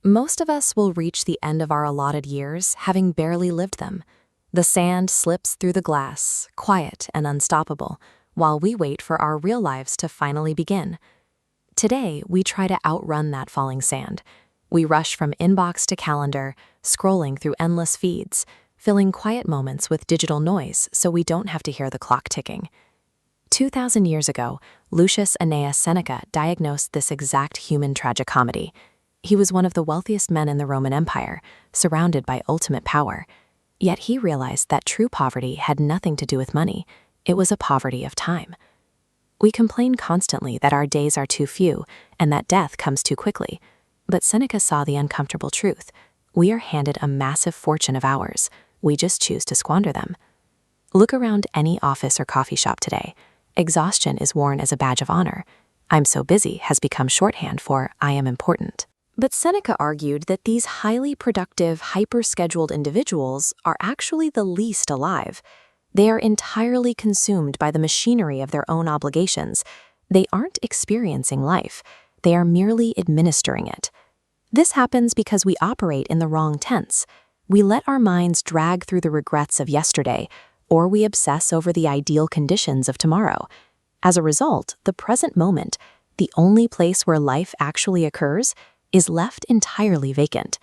Most of us will reach the end of our allotted years having barely lived them. The sand slips through the glass, quiet and unstoppable, while we wait for our real lives to finally begin. Today, we try to outrun that falling sand. We rush from inbox to calendar, scrolling through endless feeds, filling quiet moments with digital noise so we don't have to hear the clock ticking. 2,000 years ago, Lucius Annaeus Seneca diagnosed this exact human tragicomedy. He was one of the wealthiest men in the Roman Empire, surrounded by ultimate power. Yet he realized that true poverty had nothing to do with money. It was a poverty of time. We complain constantly that our days are too few and that death comes too quickly. But Seneca saw the uncomfortable truth. We are handed a massive fortune of hours. We just choose to squander them. Look around any office or coffee shop today. Exhaustion is worn as a badge of honor. "I'm so busy" has become shorthand for "I am important." But Seneca argued that these highly productive, hyper-scheduled individuals are actually the least alive. They are entirely consumed by the machinery of their own obligations. They aren't experiencing life. They are merely administering it. This happens because we operate in the wrong tense. We let our minds drag through the regrets of yesterday, or we obsess over the ideal conditions of tomorrow. As a result, the present moment, the only place where life actually occurs, is left entirely vacant.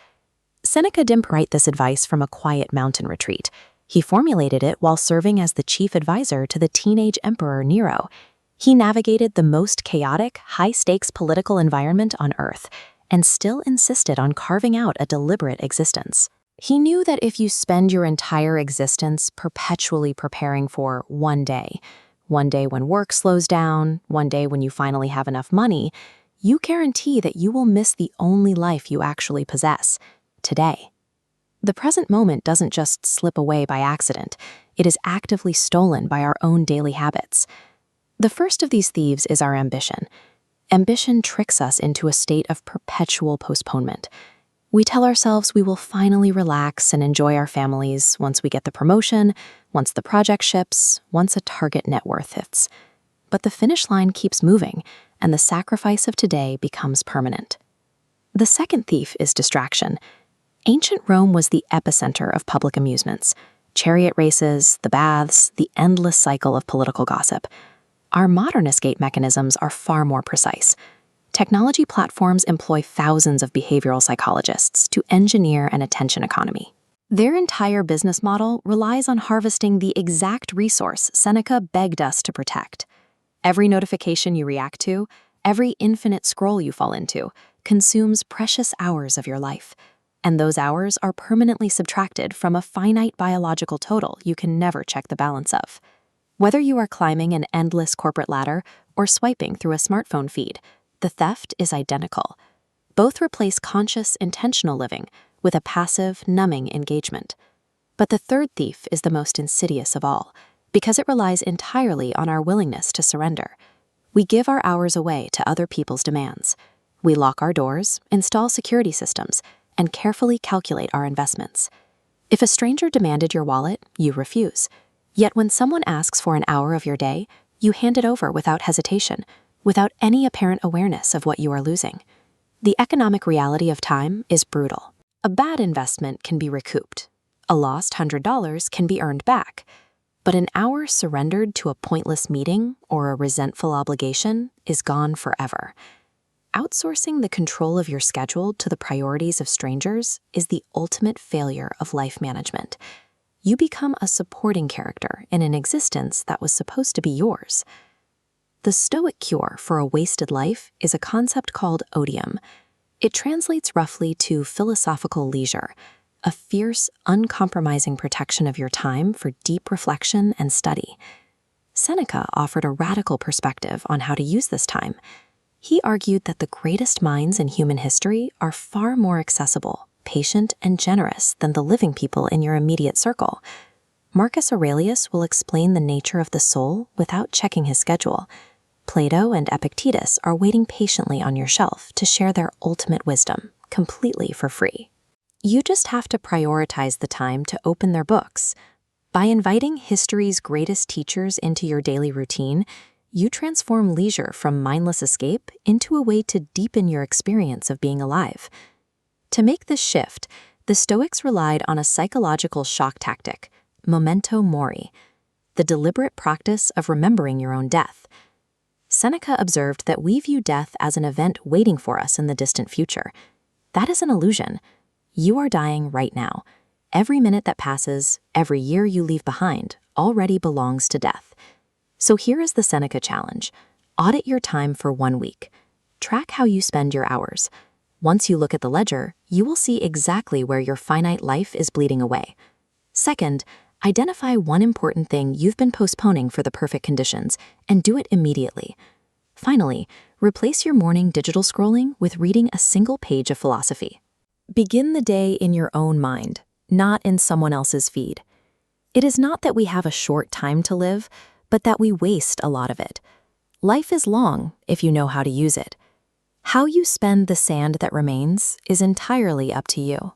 Seneca didn't write this advice from a quiet mountain retreat. He formulated it while serving as the chief advisor to the teenage emperor Nero. He navigated the most chaotic, high-stakes political environment on Earth and still insisted on carving out a deliberate existence. He knew that if you spend your entire existence perpetually preparing for one day when work slows down, one day when you finally have enough money, you guarantee that you will miss the only life you actually possess, today. The present moment doesn't just slip away by accident. It is actively stolen by our own daily habits. The first of these thieves is our ambition. Ambition tricks us into a state of perpetual postponement. We tell ourselves we will finally relax and enjoy our families once we get the promotion, once the project ships, once a target net worth hits. But the finish line keeps moving, and the sacrifice of today becomes permanent. The second thief is distraction. Ancient Rome was the epicenter of public amusements: chariot races, the baths, the endless cycle of political gossip. Our modern escape mechanisms are far more precise. Technology platforms employ thousands of behavioral psychologists to engineer an attention economy. Their entire business model relies on harvesting the exact resource Seneca begged us to protect. Every notification you react to, every infinite scroll you fall into, consumes precious hours of your life. And those hours are permanently subtracted from a finite biological total you can never check the balance of. Whether you are climbing an endless corporate ladder or swiping through a smartphone feed, the theft is identical. Both replace conscious, intentional living with a passive, numbing engagement. But the third thief is the most insidious of all, because it relies entirely on our willingness to surrender. We give our hours away to other people's demands. We lock our doors, install security systems, and carefully calculate our investments. If a stranger demanded your wallet, you refuse. Yet when someone asks for an hour of your day, you hand it over without hesitation, without any apparent awareness of what you are losing. The economic reality of time is brutal. A bad investment can be recouped. A lost $100 can be earned back. But an hour surrendered to a pointless meeting or a resentful obligation is gone forever. Outsourcing the control of your schedule to the priorities of strangers is the ultimate failure of life management. You become a supporting character in an existence that was supposed to be yours. The Stoic cure for a wasted life is a concept called odium. It translates roughly to philosophical leisure, a fierce, uncompromising protection of your time for deep reflection and study. Seneca offered a radical perspective on how to use this time. He argued that the greatest minds in human history are far more accessible, patient, and generous than the living people in your immediate circle. Marcus Aurelius will explain the nature of the soul without checking his schedule. Plato and Epictetus are waiting patiently on your shelf to share their ultimate wisdom, completely for free. You just have to prioritize the time to open their books. By inviting history's greatest teachers into your daily routine, you transform leisure from mindless escape into a way to deepen your experience of being alive. To make this shift, the Stoics relied on a psychological shock tactic, memento mori, the deliberate practice of remembering your own death. Seneca observed that we view death as an event waiting for us in the distant future. That is an illusion. You are dying right now. Every minute that passes, every year you leave behind, already belongs to death. So here is the Seneca challenge. Audit your time for 1 week. Track how you spend your hours. Once you look at the ledger, you will see exactly where your finite life is bleeding away. Second, identify one important thing you've been postponing for the perfect conditions, and do it immediately. Finally, replace your morning digital scrolling with reading a single page of philosophy. Begin the day in your own mind, not in someone else's feed. It is not that we have a short time to live, but that we waste a lot of it. Life is long if you know how to use it. How you spend the sand that remains is entirely up to you.